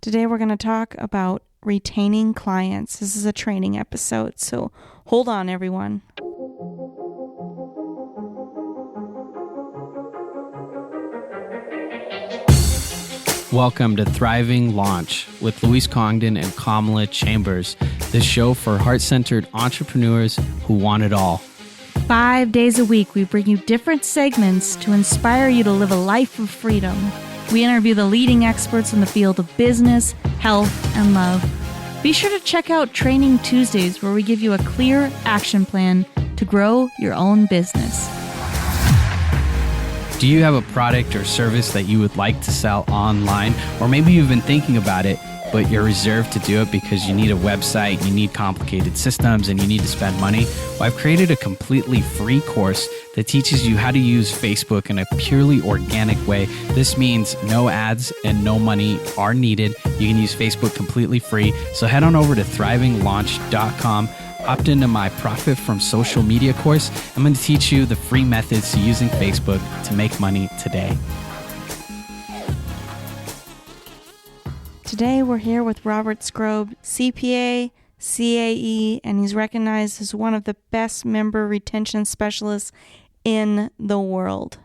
Today we're going to talk about retaining clients. This is a training episode, so hold on, everyone. Welcome to Thriving Launch with Louise Congdon and Kamala Chambers, the show for heart-centered entrepreneurs who want it all. 5 days a week, we bring you different segments to inspire you to live a life of freedom. We interview the leading experts in the field of business, health, and love. Be sure to check out Training Tuesdays, where we give you a clear action plan to grow your own business. Do you have a product or service that you would like to sell online? Or maybe you've been thinking about it, but you're reserved to do it because you need a website, you need complicated systems, and you need to spend money? Well, I've created a completely free course that teaches you how to use Facebook in a purely organic way. This means no ads and no money are needed. You can use Facebook completely free. So head on over to thrivinglaunch.com. Opt into my Profit from Social Media course. I'm going to teach you the free methods to using Facebook to make money today. Today we're here with Robert Skrob, CPA, CAE, and he's recognized as one of the best member retention specialists in the world.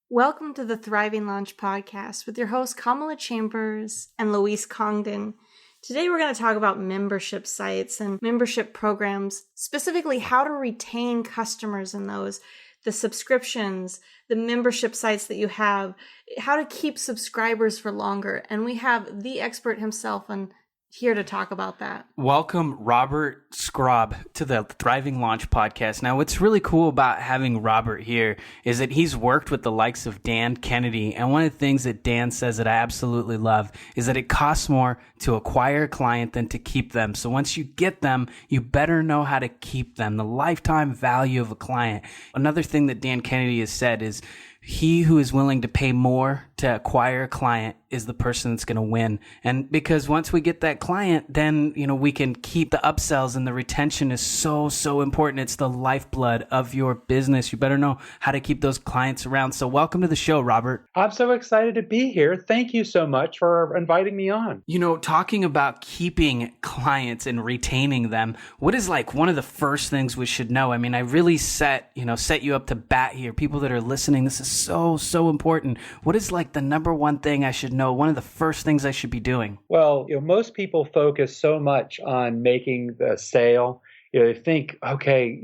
Welcome to the Thriving Launch podcast with your hosts Kamala Chambers and Louise Congdon. Today we're going to talk about membership sites and membership programs, specifically how to retain customers in those, the subscriptions, the membership sites that you have, how to keep subscribers for longer. And we have the expert himself here to talk about that. Welcome, Robert Skrob, to the Thriving Launch podcast. Now, what's really cool about having Robert here is that he's worked with the likes of Dan Kennedy. And one of the things that Dan says that I absolutely love is that it costs more to acquire a client than to keep them. So once you get them, you better know how to keep them, the lifetime value of a client. Another thing that Dan Kennedy has said is, he who is willing to pay more to acquire a client is the person that's going to win. And because once we get that client, then, we can keep the upsells, and the retention is so important. It's the lifeblood of your business. You better know how to keep those clients around. So welcome to the show, Robert. I'm so excited to be here. Thank you so much for inviting me on. Talking about keeping clients and retaining them, what is one of the first things we should know? I mean, I really set you up to bat here. People that are listening, this is so important. What is the number one thing I should know? One of the first things I should be doing? Well, most people focus so much on making the sale. They think, okay,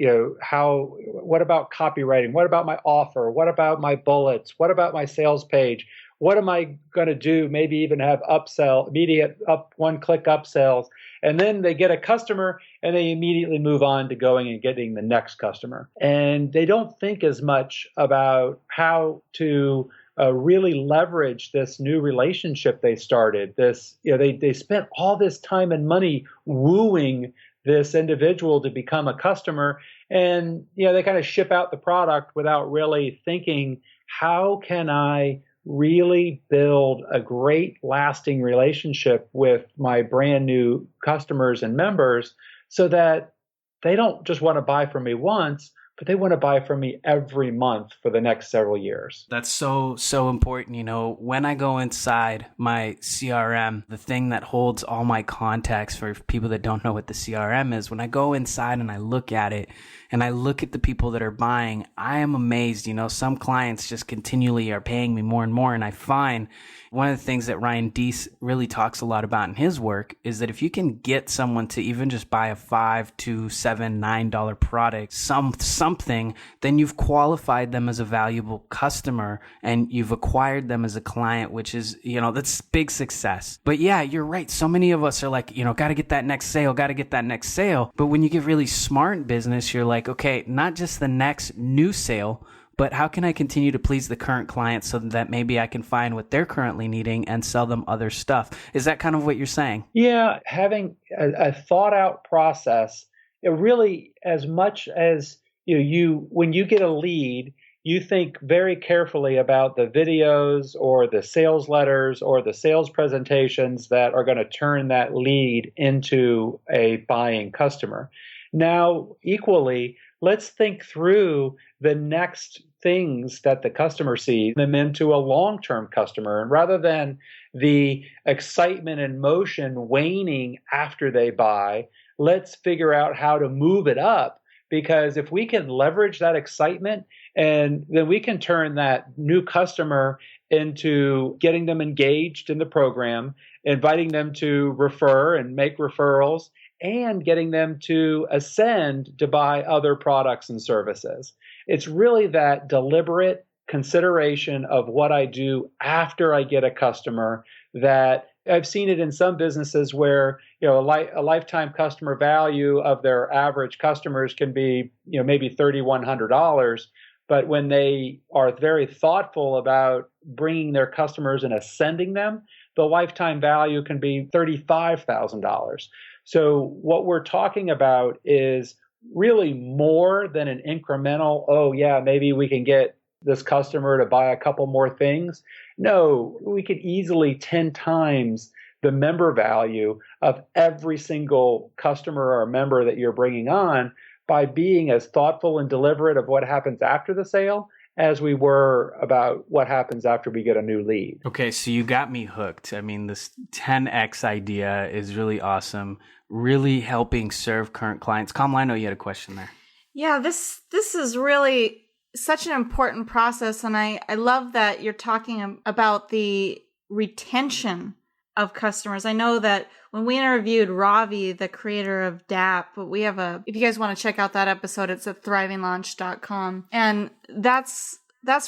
what about copywriting? What about my offer? What about my bullets? What about my sales page? What am I going to do? Maybe even have immediate one-click upsells. And then they get a customer and they immediately move on to going and getting the next customer. And they don't think as much about how to really leverage this new relationship they started. They spent all this time and money wooing this individual to become a customer, and they kind of ship out the product without really thinking, how can I really build a great lasting relationship with my brand new customers and members so that they don't just want to buy from me once, but they want to buy from me every month for the next several years. That's so important. When I go inside my CRM, the thing that holds all my contacts, for people that don't know what the CRM is, when I go inside and I look at it and I look at the people that are buying, I am amazed. Some clients just continually are paying me more and more. And I find one of the things that Ryan Deese really talks a lot about in his work is that if you can get someone to even just buy a $5 to $7, $9 product, something, then you've qualified them as a valuable customer and you've acquired them as a client, which is, that's big success. But yeah, you're right. So many of us are got to get that next sale, got to get that next sale. But when you get really smart in business, you're like, okay, not just the next new sale, but how can I continue to please the current clients so that maybe I can find what they're currently needing and sell them other stuff? Is that kind of what you're saying? Yeah, having a thought out process, it really, as much as when you get a lead, you think very carefully about the videos or the sales letters or the sales presentations that are going to turn that lead into a buying customer. Now, equally, let's think through the next things that the customer sees them into a long-term customer. And rather than the excitement and motion waning after they buy. Let's figure out how to move it up, because if we can leverage that excitement, and then we can turn that new customer into getting them engaged in the program, inviting them to refer and make referrals, and getting them to ascend to buy other products and services. It's really that deliberate consideration of what I do after I get a customer that I've seen it in some businesses where, a lifetime customer value of their average customers can be, maybe $3,100. But when they are very thoughtful about bringing their customers and ascending them, the lifetime value can be $35,000. So what we're talking about is really more than an incremental, oh yeah, maybe we can get this customer to buy a couple more things. No, we could easily 10 times the member value of every single customer or member that you're bringing on by being as thoughtful and deliberate of what happens after the sale as we were about what happens after we get a new lead. Okay, so you got me hooked. I mean, this 10X idea is really awesome, really helping serve current clients. Kamala, I know you had a question there. Yeah, this is really such an important process, and I love that you're talking about the retention of customers. I know that when we interviewed Ravi, the creator of DAP, if you guys want to check out that episode, it's at thrivinglaunch.com. And that's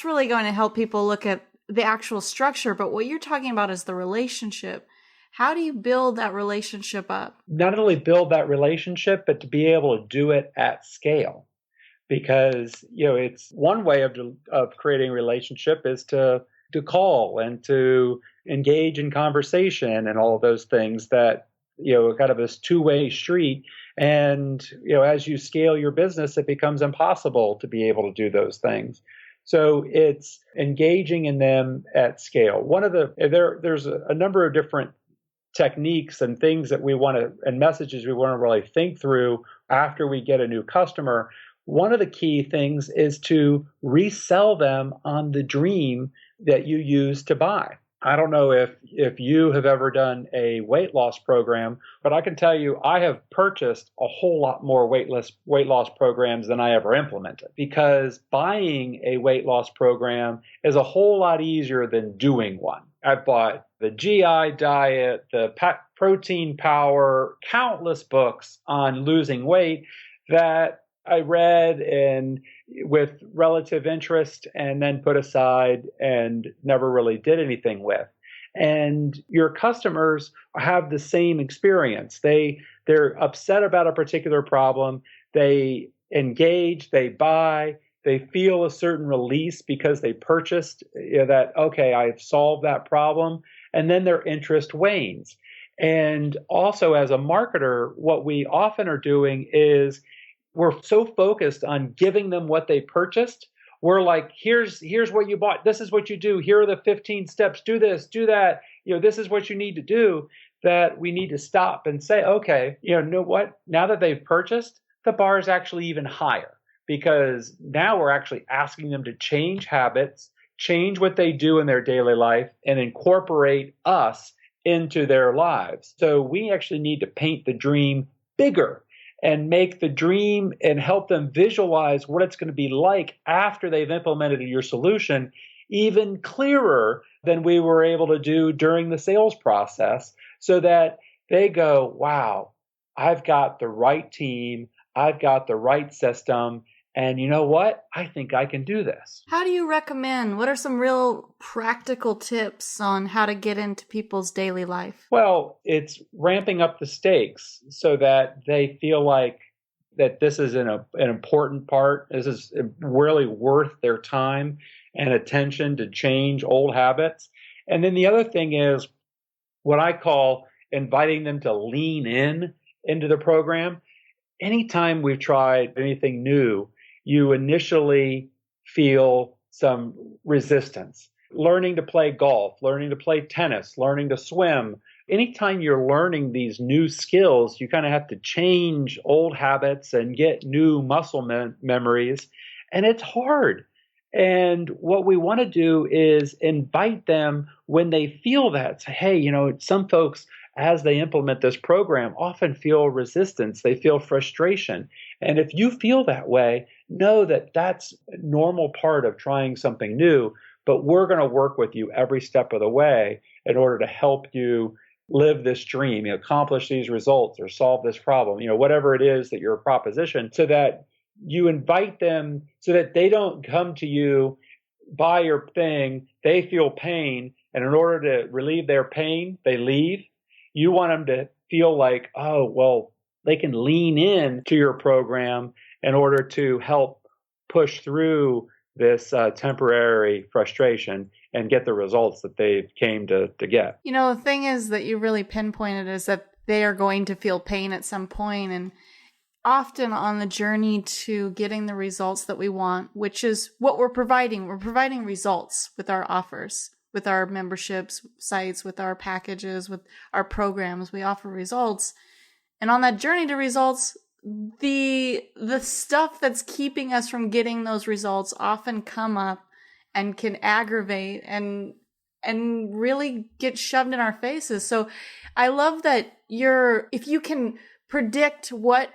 really going to help people look at the actual structure. But what you're talking about is the relationship. How do you build that relationship up? Not only build that relationship, but to be able to do it at scale. Because, it's one way of creating a relationship is to call and to engage in conversation and all of those things that, kind of this two-way street. And, as you scale your business, it becomes impossible to be able to do those things. So it's engaging in them at scale. There's a number of different techniques and things that and messages we want to really think through after we get a new customer. One of the key things is to resell them on the dream that you use to buy. I don't know if you have ever done a weight loss program, but I can tell you I have purchased a whole lot more weight loss programs than I ever implemented, because buying a weight loss program is a whole lot easier than doing one. I've bought the GI diet, the protein power, countless books on losing weight that I read and with relative interest and then put aside and never really did anything with. And your customers have the same experience. They're upset about a particular problem. They engage, they buy, they feel a certain release because they purchased that, okay, I've solved that problem. And then their interest wanes. And also as a marketer, what we often are doing is we're so focused on giving them what they purchased. We're like, here's what you bought. This is what you do. Here are the 15 steps. Do this, do that. This is what you need to do. That we need to stop and say, okay, know what? Now that they've purchased, the bar is actually even higher, because now we're actually asking them to change habits, change what they do in their daily life, and incorporate us into their lives. So we actually need to paint the dream bigger and make the dream and help them visualize what it's going to be like after they've implemented your solution even clearer than we were able to do during the sales process, so that they go, wow, I've got the right team, I've got the right system, and you know what? I think I can do this. How do you recommend? What are some real practical tips on how to get into people's daily life? Well, it's ramping up the stakes so that they feel like that this is an important part. This is really worth their time and attention to change old habits. And then the other thing is what I call inviting them to lean into the program. Anytime we've tried anything new, you initially feel some resistance. Learning to play golf, learning to play tennis, learning to swim. Anytime you're learning these new skills, you kind of have to change old habits and get new muscle memories. And it's hard. And what we want to do is invite them when they feel that. Say, hey, some folks, as they implement this program, often feel resistance. They feel frustration. And if you feel that way, know that that's a normal part of trying something new. But we're going to work with you every step of the way in order to help you live this dream, accomplish these results or solve this problem, whatever it is that your proposition, so that you invite them so that they don't come to you, buy your thing, they feel pain, and in order to relieve their pain, they leave. You want them to feel like, oh, well, they can lean in to your program in order to help push through this temporary frustration and get the results that they came to get. The thing is that you really pinpointed is that they are going to feel pain at some point, and often on the journey to getting the results that we want, which is what we're providing. We're providing results with our offers, with our memberships sites, with our packages, with our programs. We offer results. And on that journey to results, the stuff that's keeping us from getting those results often come up and can aggravate and really get shoved in our faces. So I love that if you can predict what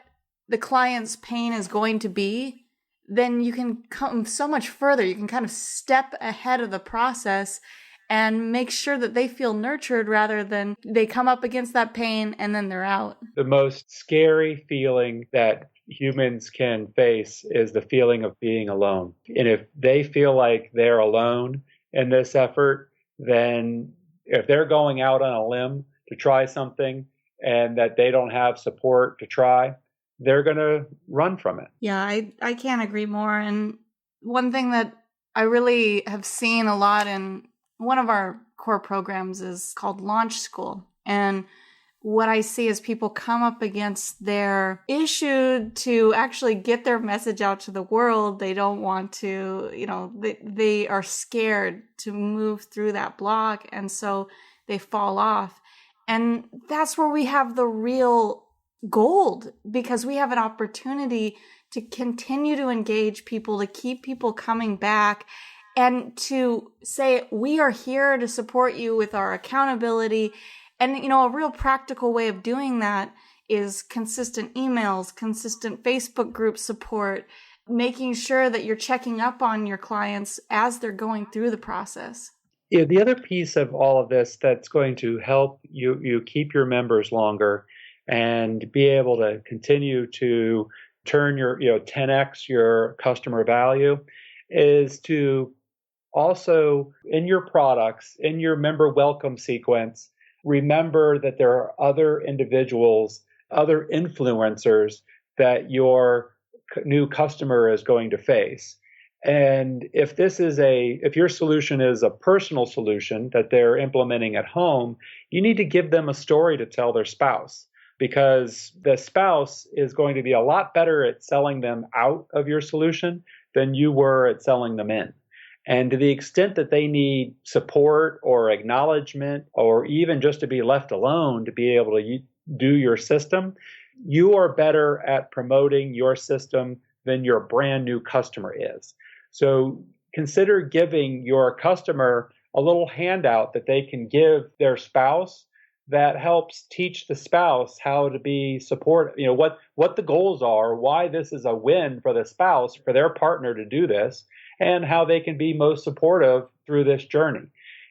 the client's pain is going to be, then you can come so much further. You can kind of step ahead of the process and make sure that they feel nurtured rather than they come up against that pain and then they're out. The most scary feeling that humans can face is the feeling of being alone. And if they feel like they're alone in this effort, then if they're going out on a limb to try something and that they don't have support to try, they're going to run from it. Yeah, I can't agree more. And one thing that I really have seen a lot in one of our core programs is called Launch School. And what I see is people come up against their issue to actually get their message out to the world. They don't want to, they are scared to move through that block. And so they fall off. And that's where we have the real gold, because we have an opportunity to continue to engage people, to keep people coming back, and to say, we are here to support you with our accountability. And, a real practical way of doing that is consistent emails, consistent Facebook group support, making sure that you're checking up on your clients as they're going through the process. Yeah, the other piece of all of this that's going to help you keep your members longer and be able to continue to turn your 10x your customer value is to also, in your products, in your member welcome sequence, remember that there are other individuals, other influencers that your new customer is going to face. And if your solution is a personal solution that they're implementing at home, you need to give them a story to tell their spouse, because the spouse is going to be a lot better at selling them out of your solution than you were at selling them in. And to the extent that they need support or acknowledgement or even just to be left alone to be able to do your system, you are better at promoting your system than your brand new customer is. So consider giving your customer a little handout that they can give their spouse that helps teach the spouse how to be supportive, what the goals are, why this is a win for the spouse, for their partner to do this, and how they can be most supportive through this journey.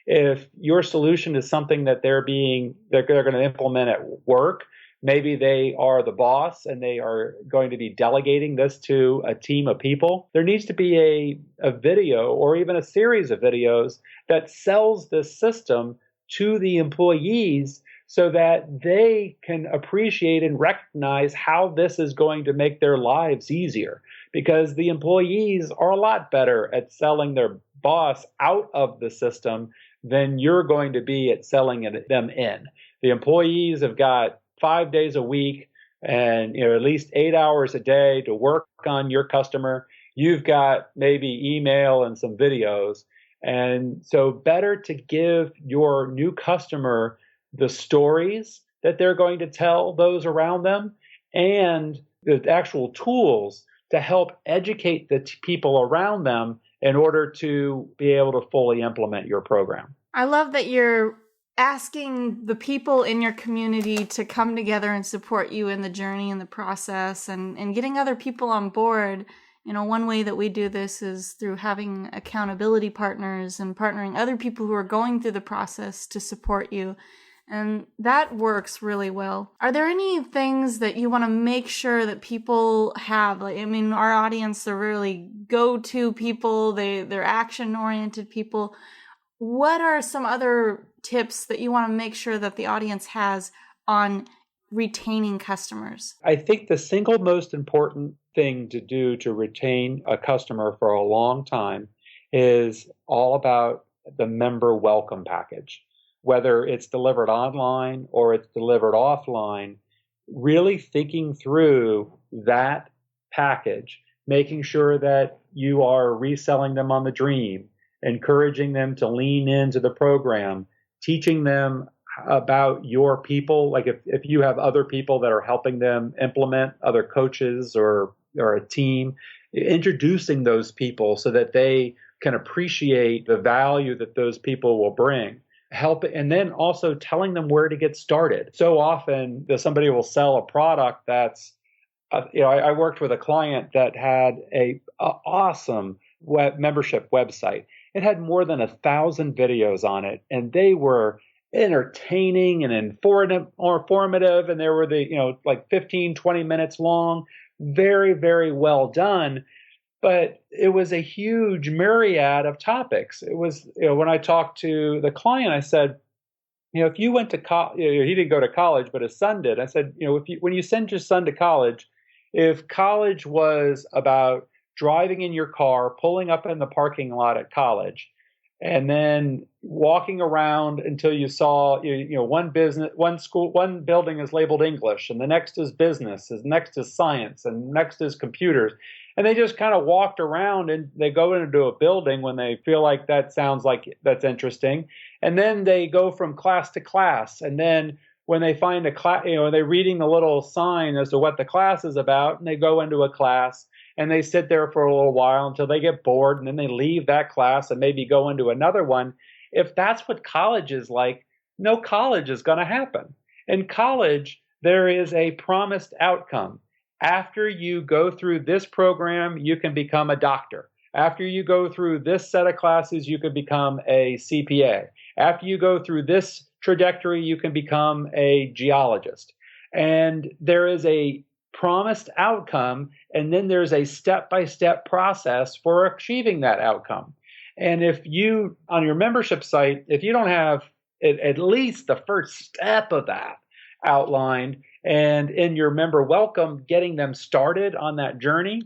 If your solution is something that they're going to implement at work, maybe they are the boss and they are going to be delegating this to a team of people, there needs to be a video or even a series of videos that sells this system to the employees so that they can appreciate and recognize how this is going to make their lives easier. Because the employees are a lot better at selling their boss out of the system than you're going to be at selling them in. The employees have got 5 days a week and at least 8 hours a day to work on your customer. You've got maybe email and some videos. And so better to give your new customer the stories that they're going to tell those around them and the actual tools to help educate the people around them in order to be able to fully implement your program. I love that you're asking the people in your community to come together and support you in the journey and the process, and getting other people on board. One way that we do this is through having accountability partners and partnering other people who are going through the process to support you. And that works really well. Are there any things that you want to make sure that people have? Our audience are really go-to people. They're action-oriented people. What are some other tips that you want to make sure that the audience has on retaining customers? I think the single most important thing to do to retain a customer for a long time is all about the member welcome package. Whether it's delivered online or it's delivered offline, really thinking through that package, making sure that you are reselling them on the dream, encouraging them to lean into the program, teaching them about your people. Like if you have other people that are helping them implement, other coaches or a team, introducing those people so that they can appreciate the value that those people will bring. And then also telling them where to get started. So often somebody will sell a product that's, I worked with a client that had a awesome membership website. It had more than 1,000 videos on it, and they were entertaining and informative, and they were like 15, 20 minutes long, very, very well done. But it was a huge myriad of topics. It was, when I talked to the client, I said, if you went to college, he didn't go to college, but his son did. I said, when you send your son to college, if college was about driving in your car, pulling up in the parking lot at college, and then walking around until you saw, one building is labeled English, and the next is business, and next is science, and next is computers. And they just kind of walked around, and they go into a building when they feel like that sounds like that's interesting. And then they go from class to class. And then when they find a class, they're reading the little sign as to what the class is about, and they go into a class and they sit there for a little while until they get bored, and then they leave that class and maybe go into another one. If that's what college is like, no college is going to happen. In college, there is a promised outcome. After you go through this program, you can become a doctor. After you go through this set of classes, you can become a CPA. After you go through this trajectory, you can become a geologist. And there is a promised outcome, and then there's a step-by-step process for achieving that outcome. And if you, on your membership site, if you don't have at least the first step of that outlined, and in your member welcome, getting them started on that journey,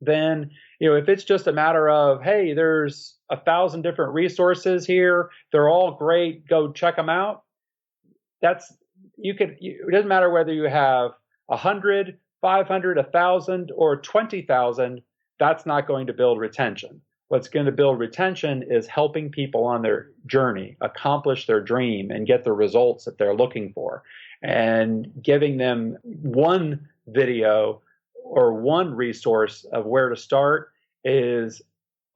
then, if it's just a matter of, hey, there's 1,000 different resources here, they're all great, go check them out. It doesn't matter whether you have 100, 500, 1,000, or 20,000, that's not going to build retention. What's going to build retention is helping people on their journey accomplish their dream and get the results that they're looking for. And giving them one video or one resource of where to start is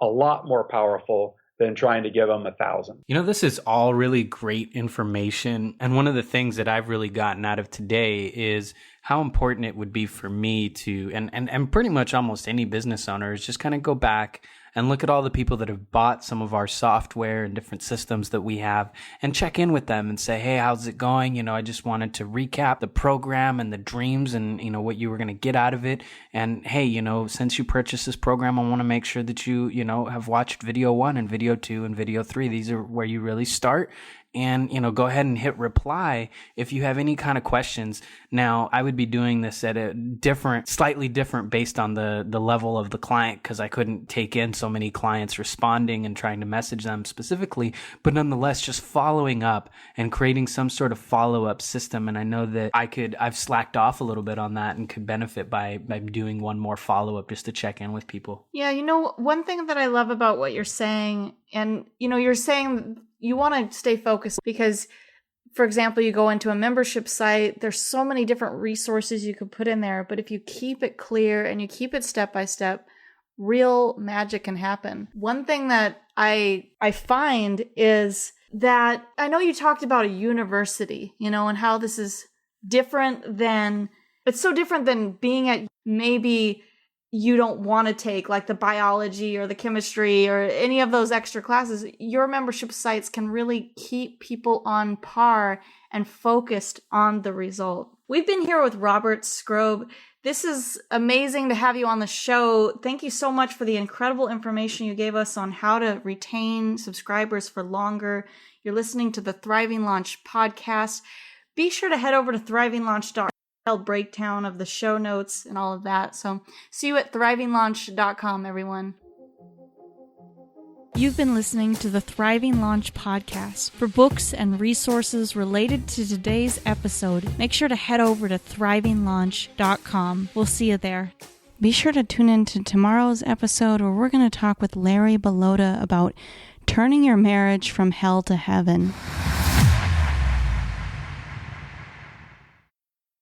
a lot more powerful than trying to give them 1,000. This is all really great information. And one of the things that I've really gotten out of today is how important it would be for me to, and pretty much almost any business owner, is just kind of go back and look at all the people that have bought some of our software and different systems that we have and check in with them and say, hey, how's it going? I just wanted to recap the program and the dreams and, what you were going to get out of it. And hey, since you purchased this program, I want to make sure that you, have watched video 1 and video 2 and video 3. These are where you really start. And, go ahead and hit reply if you have any kind of questions. Now, I would be doing this at a slightly different based on the level of the client, because I couldn't take in so many clients responding and trying to message them specifically, but nonetheless, just following up and creating some sort of follow-up system. And I know that I've slacked off a little bit on that and could benefit by doing one more follow-up just to check in with people. Yeah. One thing that I love about what you're saying, and, you're saying you want to stay focused because, for example, you go into a membership site, there's so many different resources you could put in there. But if you keep it clear and you keep it step by step, real magic can happen. One thing that I find is that I know you talked about a university, and how this is different than, it's so different than being at maybe you don't want to take like the biology or the chemistry or any of those extra classes. Your membership sites can really keep people on par and focused on the result. We've been here with Robert Skrob. This is amazing to have you on the show. Thank you so much for the incredible information you gave us on how to retain subscribers for longer. You're listening to the Thriving Launch podcast. Be sure to head over to thrivinglaunch.com. Breakdown of the show notes and all of that. So see you at thrivinglaunch.com, everyone. You've been listening to the Thriving Launch podcast. For books and resources related to today's episode, make sure to head over to thrivinglaunch.com. We'll see you there. Be sure to tune in to tomorrow's episode where we're going to talk with Larry Belota about turning your marriage from hell to heaven.